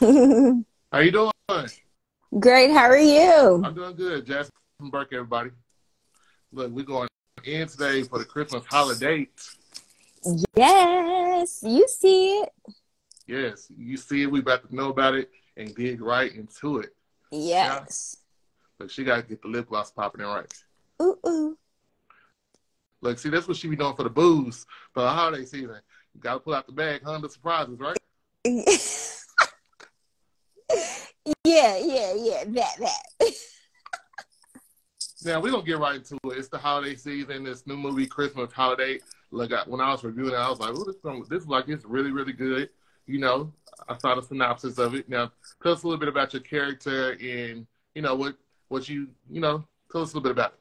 How you doing? Great, how are you? I'm doing good. Jasmine Burke, everybody. Look, we're going in today for the Christmas Holidate. Yes, you see it. Yes, you see it. We about to know about it and dig right into it. Yeah. Yes. Look, she got to get the lip gloss popping in right. Ooh, ooh. Look, see, that's what she be doing for the booze for the holiday season. You got to pull out the bag, the surprises, right? Yeah. That. Now, we're going to get right into it. It's the holiday season, this new movie, Christmas Holiday. Look, when I was reviewing it, I was like, oh, this is like, it's really, really good. You know, I saw the synopsis of it. Now, tell us a little bit about your character and, what tell us a little bit about it.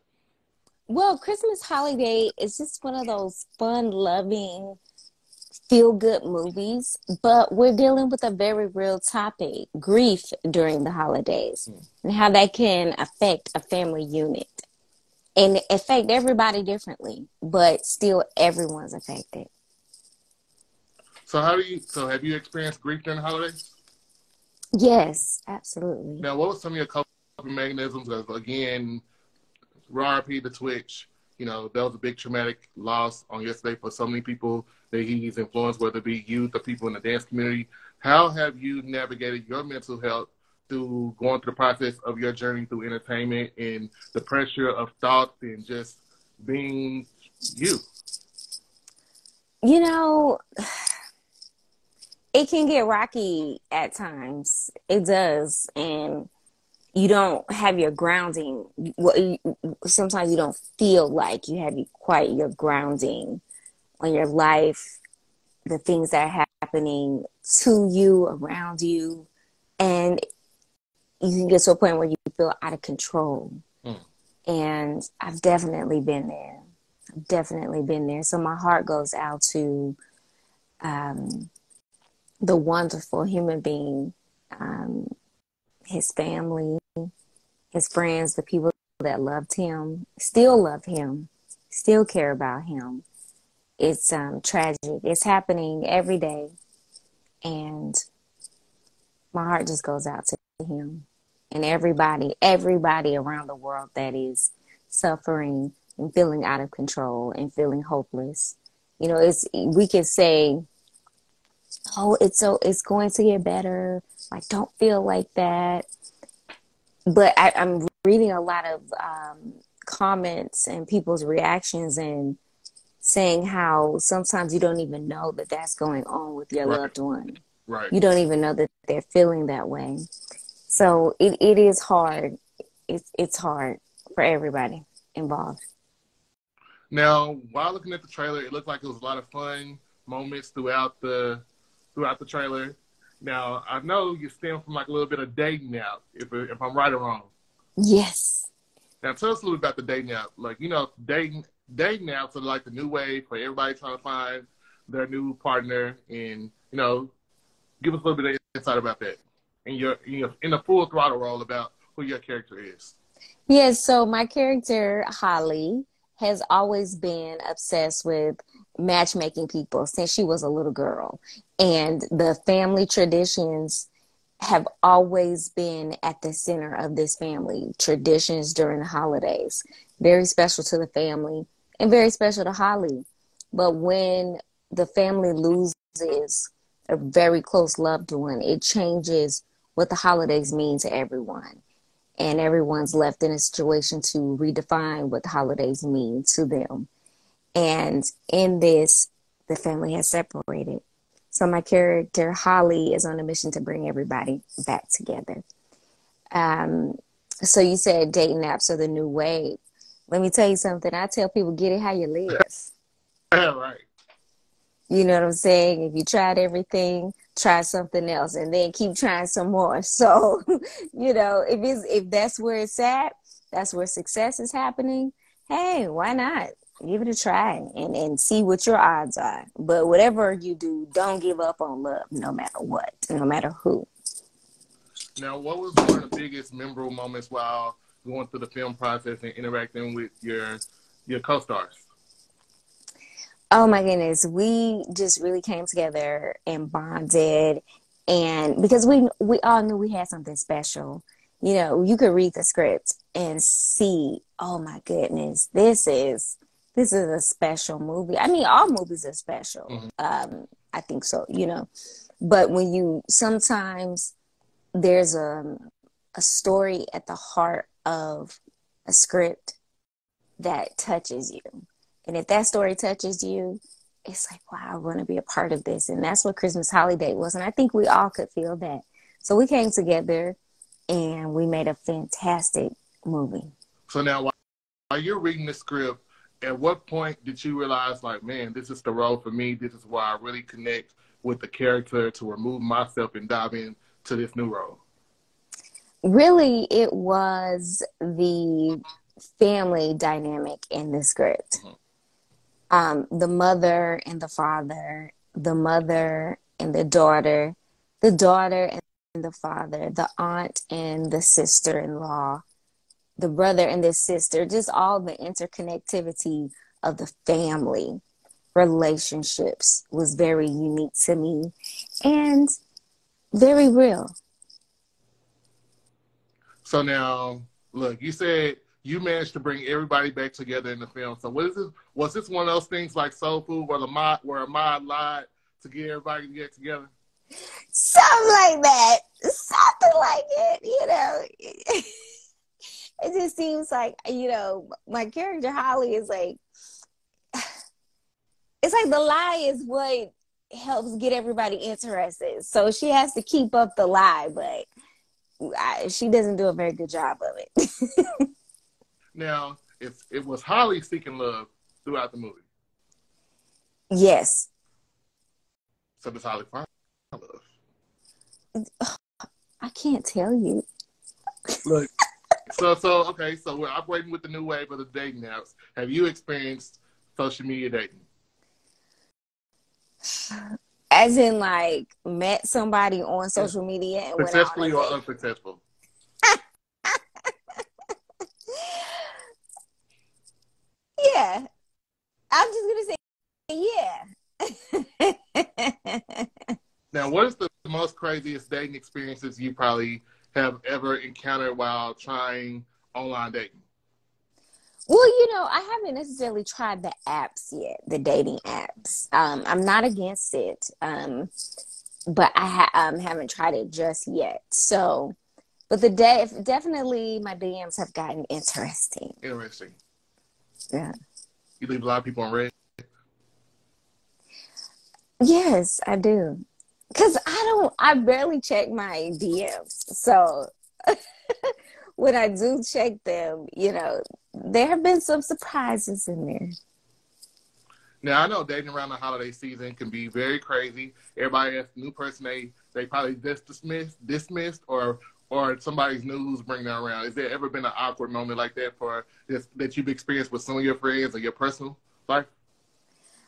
Well, Christmas Holiday is just one of those fun, loving, feel-good movies, but we're dealing with a very real topic, grief during the holidays, and how that can affect a family unit and affect everybody differently, but still everyone's affected. So have you experienced grief during the holidays? Yes, absolutely. Now, what were some of your coping mechanisms? Again, RIP to Twitch, that was a big traumatic loss on yesterday for so many people that he's influenced, whether it be youth or people in the dance community. How have you navigated your mental health through going through the process of your journey through entertainment and the pressure of thoughts and just being you? It can get rocky at times. It does. And you don't have your grounding. Sometimes you don't feel like you have quite your grounding on your life, the things that are happening to you, around you. And you can get to a point where you feel out of control. And I've definitely been there. So my heart goes out to the wonderful human being, his family, his friends, the people that loved him, still love him, still care about him. It's tragic. It's happening every day. And my heart just goes out to him and everybody around the world that is suffering and feeling out of control and feeling hopeless. We can say, oh, it's going to get better. Like, don't feel like that. But I'm reading a lot of comments and people's reactions and saying how sometimes you don't even know that that's going on with your loved one. Right. You don't even know that they're feeling that way. So it is hard. It's hard for everybody involved. Now, while looking at the trailer, it looked like it was a lot of fun moments throughout the trailer. Now, I know you stem from like a little bit of dating out, if I'm right or wrong. Yes. Now, tell us a little bit about the dating out. Like, dating out is like the new wave for everybody trying to find their new partner, and give us a little bit of insight about that, and you're in a full throttle role about who your character is. Yes. So my character Holly has always been obsessed with matchmaking people since she was a little girl. And the family traditions have always been at the center of this family. Traditions during the holidays. Very special to the family and very special to Holly. But when the family loses a very close loved one, it changes what the holidays mean to everyone. And everyone's left in a situation to redefine what the holidays mean to them. And in this, the family has separated. So my character, Holly, is on a mission to bring everybody back together. So you said dating apps are the new wave. Let me tell you something. I tell people, get it how you live. Right. You know what I'm saying? If you tried everything, try something else and then keep trying some more. So, if that's where it's at, that's where success is happening. Hey, why not? Give it a try and see what your odds are. But whatever you do, don't give up on love, no matter what, no matter who. Now, what was one of the biggest memorable moments while going through the film process and interacting with your co-stars? Oh my goodness, we just really came together and bonded, And because we all knew we had something special. You know, you could read the script and see, oh my goodness, this is a special movie. I mean, all movies are special. I think so, you know. But when you sometimes there's a story at the heart of a script that touches you. And if that story touches you, it's like, wow, I want to be a part of this. And that's what Christmas Holiday was. And I think we all could feel that. So we came together and we made a fantastic movie. So now, while you're reading the script, at what point did you realize, like, man, this is the role for me. This is where I really connect with the character to remove myself and dive into this new role? Really, it was the family dynamic in the script. The mother and the father, the mother and the daughter and the father, the aunt and the sister-in-law, the brother and the sister, just all the interconnectivity of the family relationships was very unique to me and very real. So now, look, you said you managed to bring everybody back together in the film. So what is this? Was this one of those things like Soul Food where Ahmad lied to get everybody to get together? Something like that. Something like it, you know. It just seems like, you know, my character Holly is like, it's like the lie is what helps get everybody interested. So she has to keep up the lie, but she doesn't do a very good job of it. Now, it was Holly seeking love throughout the movie. Yes. So does Holly find love? I can't tell you. Look, so okay, so we're operating with the new wave of the dating apps. Have you experienced social media dating? As in, like, met somebody on social media and successfully went out or unsuccessful? Yeah. I'm just going to say, yeah. Now, what is the most craziest dating experiences you probably have ever encountered while trying online dating? Well, you know, I haven't necessarily tried the apps yet, the dating apps. I'm not against it, but I haven't tried it just yet. So, but definitely my DMs have gotten interesting. Interesting. Yeah. You leave a lot of people on red? Yes, I do. Because I barely check my DMs. So when I do check them, you know, there have been some surprises in there. Now, I know dating around the holiday season can be very crazy. Everybody has a new person they probably just dismissed or somebody's new who's bringing that around. Has there ever been an awkward moment like that that you've experienced with some of your friends or your personal life?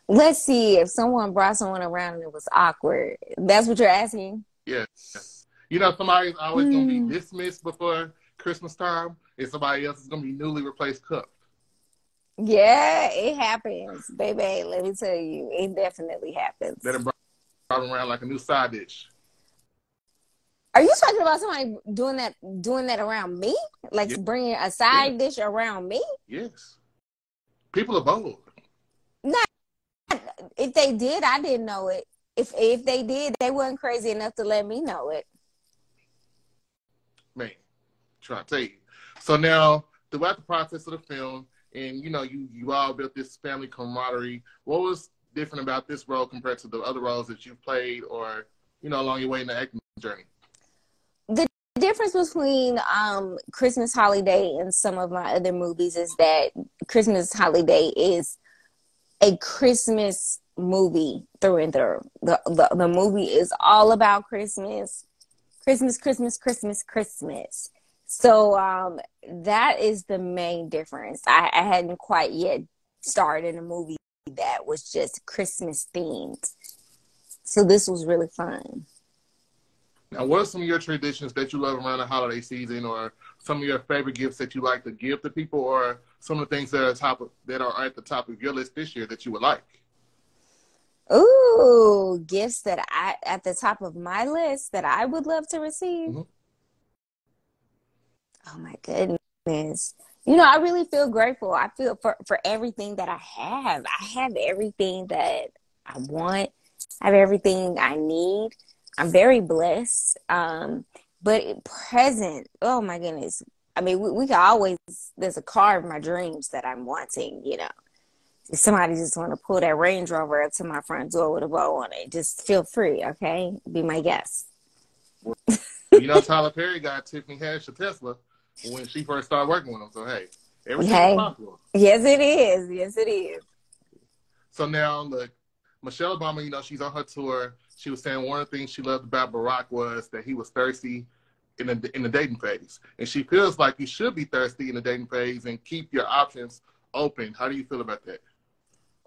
Let's see, if someone brought someone around and it was awkward. That's what you're asking? Yeah. You know, somebody's always going to be dismissed before Christmas time, and somebody else is going to be newly replaced cuffed. Yeah, it happens, baby. Let me tell you, it definitely happens. That brought around like a new side dish. Are you talking about somebody doing that around me? Like bringing a side dish around me? Yes. People are bold. Not if they did, I didn't know it. If they did, they weren't crazy enough to let me know it. Man, trying to tell you. So now, throughout the process of the film, and you know, you all built this family camaraderie. What was different about this role compared to the other roles that you've played, or you know, along your way in the acting journey? The difference between Christmas Holiday and some of my other movies is that Christmas Holiday is a Christmas movie through and through. The movie is all about Christmas. So that is the main difference. I hadn't quite yet starred in a movie that was just Christmas themed. So this was really fun. Now, what are some of your traditions that you love around the holiday season, or some of your favorite gifts that you like to give to people, or some of the things that are at the top of your list this year that you would like? Ooh, gifts that I at the top of my list that I would love to receive. Mm-hmm. Oh my goodness. You know, I really feel grateful. I feel for everything that I have. I have everything that I want. I have everything I need. I'm very blessed. But present, oh my goodness. I mean, we can always, there's a car of my dreams that I'm wanting, you know. If somebody just want to pull that Range Rover up to my front door with a bow on it, just feel free, okay? Be my guest. You know, Tyler Perry got Tiffany Haddish a Tesla when she first started working with him. So, hey, everything is possible. Yes, it is. Yes, it is. So now, look, Michelle Obama, you know, she's on her tour. She was saying one of the things she loved about Barack was that he was thirsty in the dating phase. And she feels like you should be thirsty in the dating phase and keep your options open. How do you feel about that?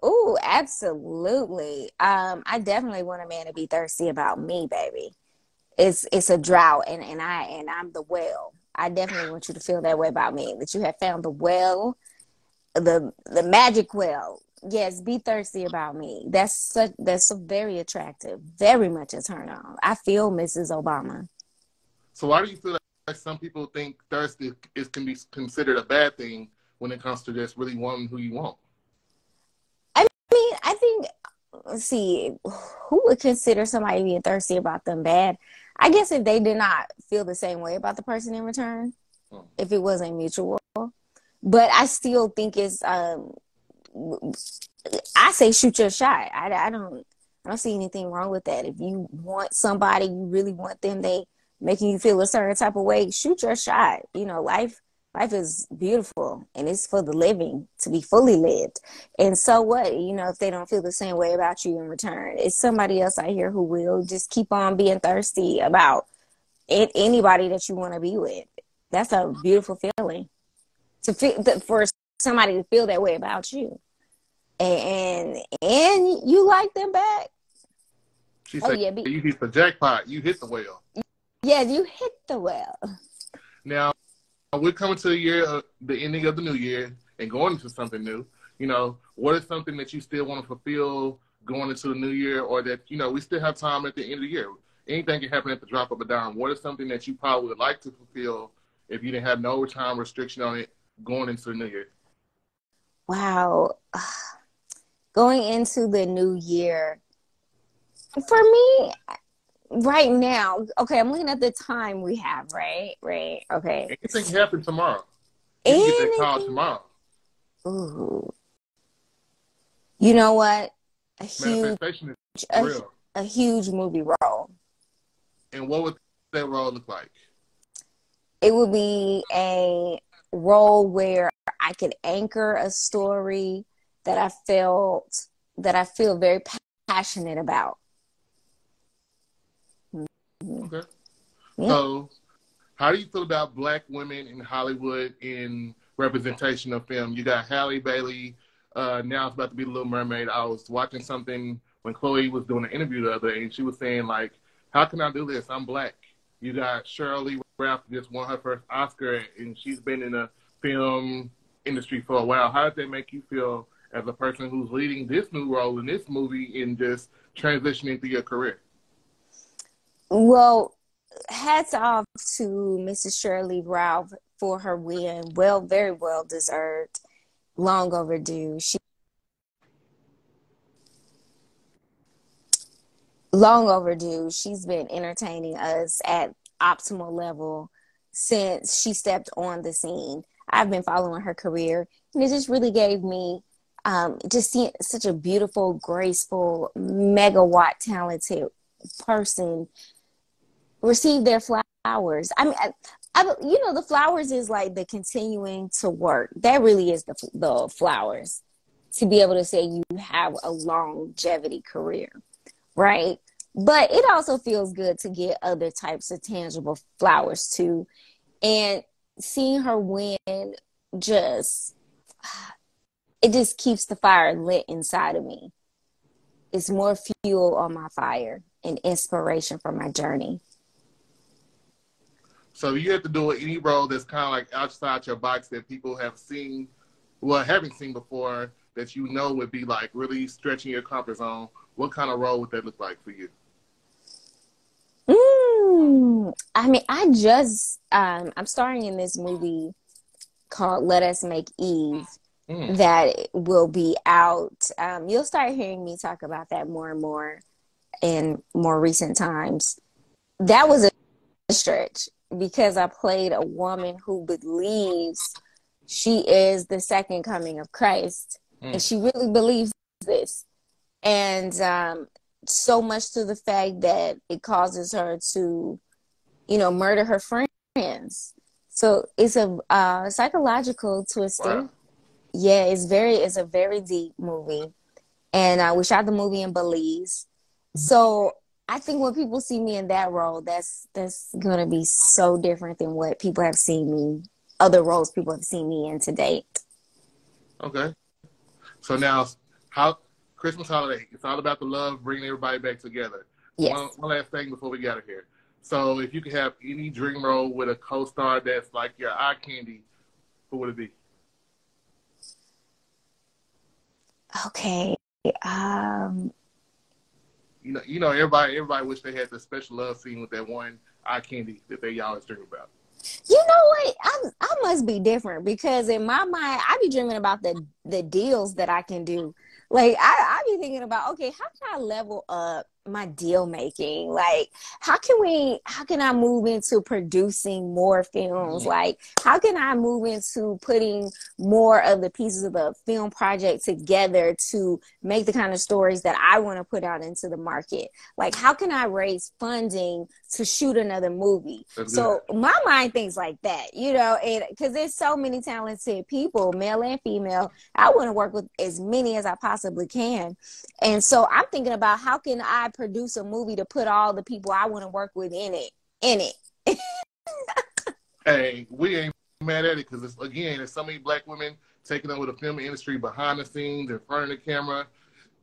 Oh, absolutely. I definitely want a man to be thirsty about me, baby. It's a drought, and I'm the well. I definitely want you to feel that way about me, that you have found the well, the magic well. Yes, be thirsty about me. That's very attractive, very much a turn on. I feel Mrs. Obama. So why do you feel like some people think thirsty can be considered a bad thing when it comes to just really wanting who you want? I mean, I think, let's see, who would consider somebody being thirsty about them bad? I guess if they did not feel the same way about the person in return, if it wasn't mutual. But I still think it's, I say shoot your shot. I don't see anything wrong with that. If you want somebody, you really want them, they making you feel a certain type of way, shoot your shot. You know, life is beautiful, and it's for the living, to be fully lived. And so what? You know, if they don't feel the same way about you in return, it's somebody else out here who will. Just keep on being thirsty about anybody that you want to be with. That's a beautiful feeling, to feel for somebody to feel that way about you, and you like them back. She said, yeah, you hit the jackpot. You hit the whale. Yeah, you hit the well. Now, we're coming to the ending of the new year and going into something new. You know, what is something that you still want to fulfill going into the new year, or that, you know, we still have time at the end of the year? Anything can happen at the drop of a dime. What is something that you probably would like to fulfill if you didn't have no time restriction on it going into the new year? Wow. Going into the new year, for me, right now, okay, I'm looking at the time we have, right? Okay. Anything can happen tomorrow. You can get that call tomorrow. Ooh. You know what? Manifestation is real. A huge movie role. And what would that role look like? It would be a role where I could anchor a story that I feel very passionate about. Okay. Yeah. So, how do you feel about Black women in Hollywood in representation of film? You got Halle Bailey. Now it's about to be The Little Mermaid. I was watching something when Chloe was doing an interview the other day, and she was saying, like, how can I do this? I'm Black. You got Sheryl Lee Ralph just won her first Oscar, and she's been in the film industry for a while. How does that make you feel as a person who's leading this new role in this movie and just transitioning through your career? Well, hats off to Mrs. Shirley Ralph for her win. Well, very well deserved. Long overdue. Long overdue. She's been entertaining us at optimal level since she stepped on the scene. I've been following her career, and it just really gave me just seeing such a beautiful, graceful, megawatt talented person receive their flowers. I mean, you know, the flowers is like the continuing to work. That really is the flowers, to be able to say you have a longevity career, right? But it also feels good to get other types of tangible flowers too. And seeing her win it just keeps the fire lit inside of me. It's more fuel on my fire and inspiration for my journey. So you have to do any role that's kind of like outside your box that people have seen, well, haven't seen before, that you know would be like really stretching your comfort zone. what kind of role would that look like for you? I mean, I just I'm starring in this movie called Let Us Make Eve that will be out. You'll start hearing me talk about that more and more in more recent times. That was a stretch because I played a woman who believes she is the second coming of Christ, and she really believes this. And so much to the fact that it causes her to, murder her friends. So it's a psychological twister. Wow. Yeah, it's a very deep movie. And we shot the movie in Belize. So I think when people see me in that role, that's gonna be so different than what people have seen me, other roles people have seen me in to date. Okay. So now, how Christmas holiday? It's all about the love, bringing everybody back together. Yes. One last thing before we get out of here. So, if you could have any dream role with a co-star that's like your eye candy, who would it be? Okay. Everybody wish they had the special love scene with that one eye candy that they always dream about. You know what? I must be different because in my mind, I be dreaming about the deals that I can do. Like I be thinking about, okay, how can I level up my deal making? Like how can I move into producing more films? Like how can I move into putting more of the pieces of the film project together to make the kind of stories that I want to put out into the market? Like how can I raise funding to shoot another movie? So my mind thinks like that, and because there's so many talented people, male and female, I want to work with as many as I possibly can. And so I'm thinking about how can I produce a movie to put all the people I want to work with in it. Hey, we ain't mad at it because there's so many black women taking over the film industry behind the scenes, in front of the camera.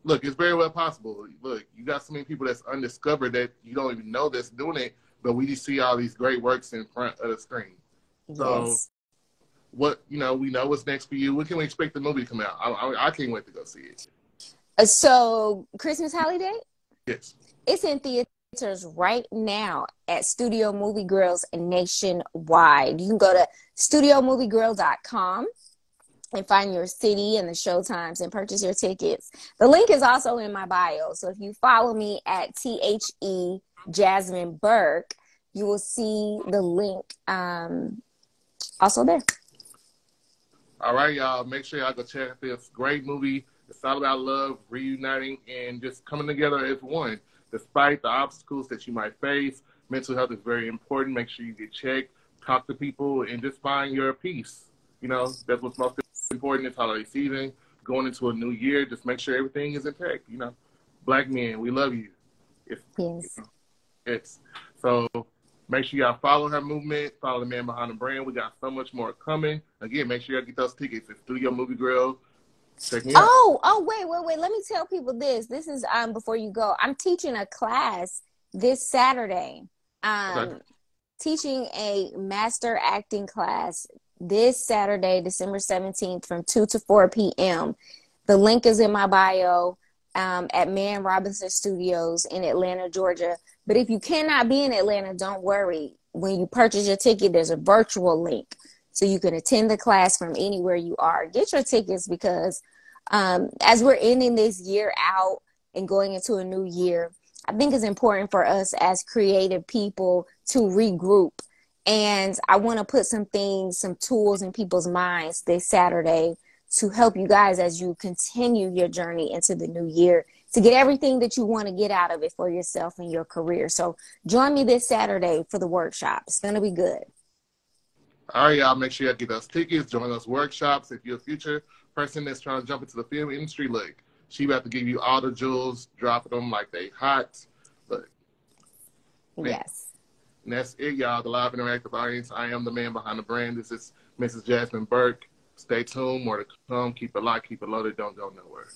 Look, it's very well possible. Look, you got so many people that's undiscovered that you don't even know that's doing it, but we just see all these great works in front of the screen. So, what we know what's next for you. When can we expect the movie to come out? I can't wait to go see it. So, Christmas Holiday? Yes. It's in theaters right now at Studio Movie Girls nationwide. You can go to studiomoviegirl.com and find your city and the showtimes and purchase your tickets. The link is also in my bio. So if you follow me at THE Jasmine Burke, you will see the link also there. All right, y'all. Make sure y'all go check out this great movie. It's all about love, reuniting, and just coming together as one. Despite the obstacles that you might face, mental health is very important. Make sure you get checked, talk to people, and just find your peace. That's what's most important this holiday season. Going into a new year, just make sure everything is intact. Black men, we love you. Yes. So make sure y'all follow her movement, follow the man behind the brand. We got so much more coming. Again, make sure y'all get those tickets at Studio Movie Grill. Check me out. Wait. Let me tell people this. This is before you go. I'm teaching a class this Saturday. Teaching a master acting class this Saturday, December 17th from 2 to 4 p.m. The link is in my bio at Man Robinson Studios in Atlanta, Georgia. But if you cannot be in Atlanta, don't worry. When you purchase your ticket, there's a virtual link. So you can attend the class from anywhere you are. Get your tickets because as we're ending this year out and going into a new year, I think it's important for us as creative people to regroup. And I want to put some tools in people's minds this Saturday to help you guys as you continue your journey into the new year to get everything that you want to get out of it for yourself and your career. So join me this Saturday for the workshop. It's going to be good. All right, y'all. Make sure y'all get those tickets, join those workshops. If you're a future person that's trying to jump into the film industry, look, she about to give you all the jewels, dropping them like they hot. Look. Yes. And that's it, y'all. The live interactive audience. I am the man behind the brand. This is Mrs. Jasmine Burke. Stay tuned. More to come. Keep it locked. Keep it loaded. Don't go nowhere.